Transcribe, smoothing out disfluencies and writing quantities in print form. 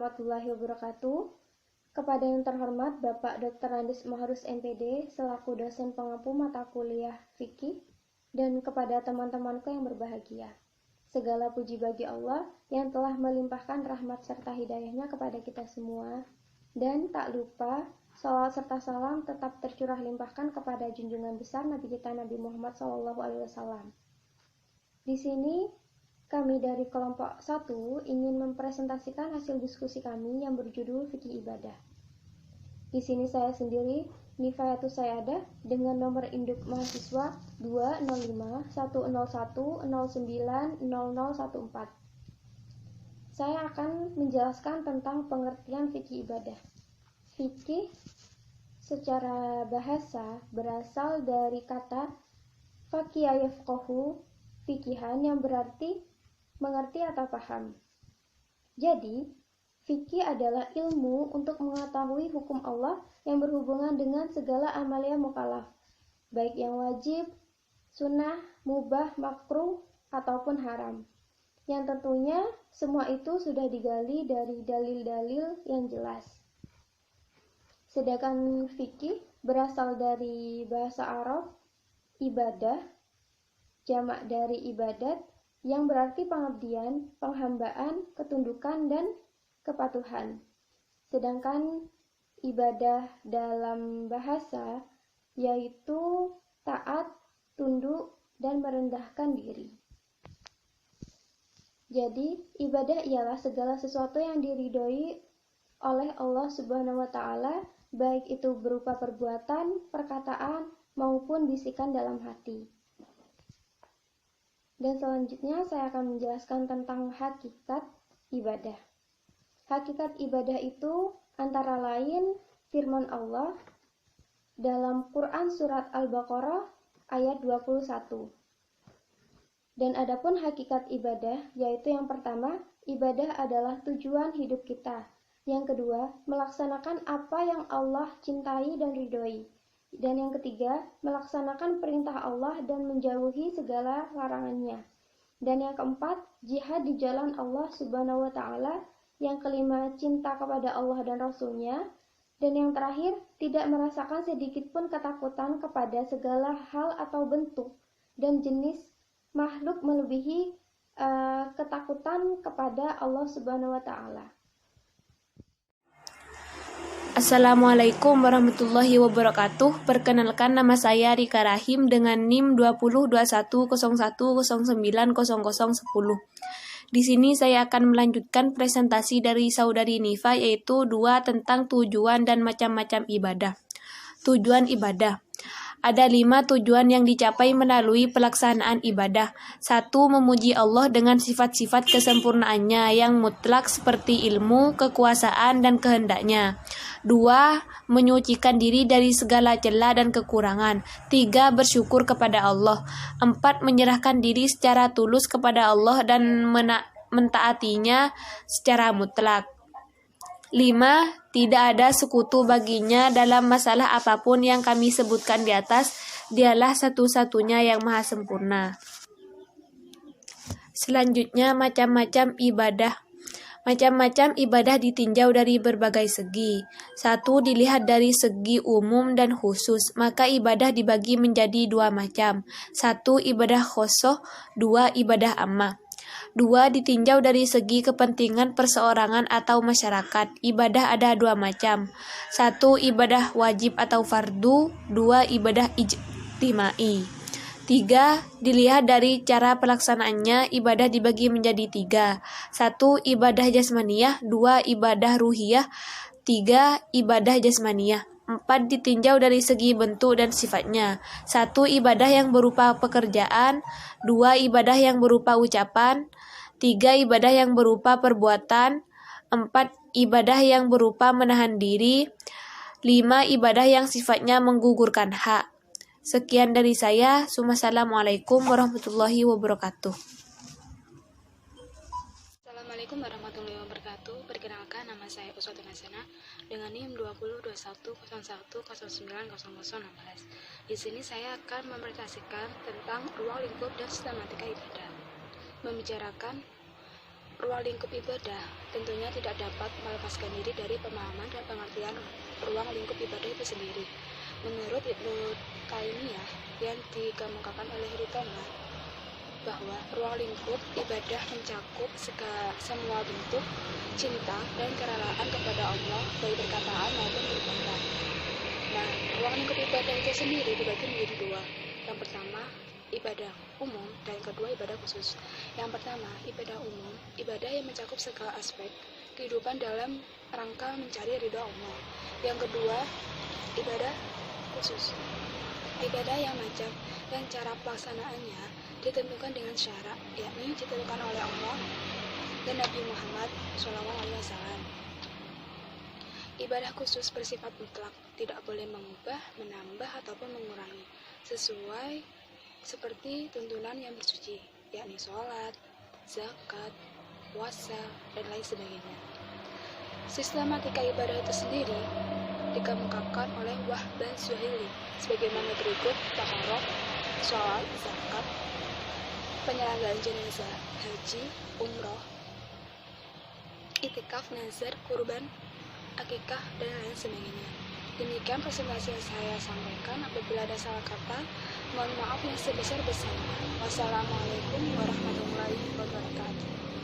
warahmatullahi wabarakatuh. Kepada yang terhormat Bapak Dr. Andes Maharus MPD selaku dosen pengampu mata kuliah fikih dan kepada teman-temanku yang berbahagia. Segala puji bagi Allah yang telah melimpahkan rahmat serta hidayahnya kepada kita semua. Dan tak lupa, salawat serta salam tetap tercurah limpahkan kepada junjungan besar Nabi kita Nabi Muhammad SAW. Di sini, kami dari kelompok 1 ingin mempresentasikan hasil diskusi kami yang berjudul Fikih Ibadah. Di sini saya sendiri, Nifayatus Sayadah, dengan nomor induk mahasiswa 205-101-09-0014. Saya akan menjelaskan tentang pengertian fikih ibadah. Fikih secara bahasa berasal dari kata faqiha yafqahu, fikihan yang berarti mengerti atau paham. Jadi, fikih adalah ilmu untuk mengetahui hukum Allah yang berhubungan dengan segala amalia mukallaf, baik yang wajib, sunnah, mubah, makruh, ataupun haram. Yang tentunya semua itu sudah digali dari dalil-dalil yang jelas. Sedangkan fikih berasal dari bahasa Arab, ibadah, jamak dari ibadat, yang berarti pengabdian, penghambaan, ketundukan, dan kepatuhan. Sedangkan ibadah dalam bahasa yaitu taat, tunduk, dan merendahkan diri. Jadi, ibadah ialah segala sesuatu yang diridhoi oleh Allah Subhanahu wa Ta'ala, baik itu berupa perbuatan, perkataan, maupun bisikan dalam hati. Dan selanjutnya saya akan menjelaskan tentang hakikat ibadah. Hakikat ibadah itu antara lain firman Allah dalam Quran Surat Al-Baqarah ayat 21. Dan adapun hakikat ibadah, yaitu yang pertama, ibadah adalah tujuan hidup kita. Yang kedua, melaksanakan apa yang Allah cintai dan ridhoi. Dan yang ketiga, melaksanakan perintah Allah dan menjauhi segala larangannya. Dan yang keempat, jihad di jalan Allah Subhanahu wa Ta'ala. Yang kelima, cinta kepada Allah dan Rasul-Nya. Dan yang terakhir, tidak merasakan sedikit pun ketakutan kepada segala hal atau bentuk dan jenis makhluk melebihi ketakutan kepada Allah Subhanahu wa Ta'ala. Assalamualaikum warahmatullahi wabarakatuh. Perkenalkan, nama saya Rika Rahim dengan NIM 202101090010. Di sini saya akan melanjutkan presentasi dari saudari Nifa, yaitu 2 tentang tujuan dan macam-macam ibadah. Tujuan ibadah. Ada 5 tujuan yang dicapai melalui pelaksanaan ibadah. 1. Memuji Allah dengan sifat-sifat kesempurnaannya yang mutlak seperti ilmu, kekuasaan, dan kehendaknya. 2. Menyucikan diri dari segala celah dan kekurangan. 3. Bersyukur kepada Allah. 4. Menyerahkan diri secara tulus kepada Allah dan mentaatinya secara mutlak. 5. Tidak ada sekutu baginya dalam masalah apapun yang kami sebutkan di atas. Dialah satu-satunya yang maha sempurna. Selanjutnya, macam-macam ibadah. Macam-macam ibadah ditinjau dari berbagai segi. 1. Dilihat dari segi umum dan khusus, maka ibadah dibagi menjadi 2 macam. 1. Ibadah khosoh, 2. Ibadah ammah. 2. Ditinjau dari segi kepentingan perseorangan atau masyarakat. Ibadah ada 2 macam. 1. Ibadah wajib atau fardu. 2. Ibadah ijtimai. 3. Dilihat dari cara pelaksanaannya, ibadah dibagi menjadi 3. 1. Ibadah jasmaniyah. 2. Ibadah ruhiyah. 3. Ibadah jasmaniyah. 4. Ditinjau dari segi bentuk dan sifatnya. 1. Ibadah yang berupa pekerjaan. 2. Ibadah yang berupa ucapan. 3. Ibadah yang berupa perbuatan. 4. Ibadah yang berupa menahan diri. 5. Ibadah yang sifatnya menggugurkan hak. Sekian dari saya. Assalamualaikum warahmatullahi wabarakatuh. Assalamualaikum warahmatullahi wabarakatuh. Perkenalkan, nama saya Uswatun Hasanah dengan NIM 202101090016. Di sini saya akan mempresentasikan tentang ruang lingkup dan sistematika ibadah. Membicarakan ruang lingkup ibadah tentunya tidak dapat melepaskan diri dari pemahaman dan pengertian ruang lingkup ibadah itu sendiri. Menurut Ibnu Taimiyah yang dikemukakan oleh Ritoma, bahwa ruang lingkup ibadah mencakup semua bentuk cinta dan kerelaan kepada Allah, baik perkataan maupun perbuatan. Nah, ruang lingkup ibadah itu sendiri dibagi menjadi dua. Yang pertama, ibadah umum, dan kedua, ibadah khusus. Yang pertama, ibadah umum, ibadah yang mencakup segala aspek kehidupan dalam rangka mencari ridha Allah. Yang kedua, ibadah khusus, ibadah yang macam dan cara pelaksanaannya ditentukan dengan syarat, yakni ditentukan oleh Allah dan Nabi Muhammad SAW. Ibadah khusus bersifat mutlak, tidak boleh mengubah, menambah, ataupun mengurangi, sesuai seperti tuntunan yang bersuci, yakni sholat, zakat, puasa, dan lain sebagainya. Sistematika ibadah itu sendiri dikemukakan oleh Wahb Zuhaili sebagaimana berikut: taharah, sholat, zakat, penyelenggaraan jenazah, haji, umroh, itikaf, nazar, kurban, akikah, dan lain sebagainya. Demikian presentasi yang saya sampaikan. Apabila ada salah kata, mohon maaf yang sebesar-besarnya. Wassalamualaikum warahmatullahi wabarakatuh.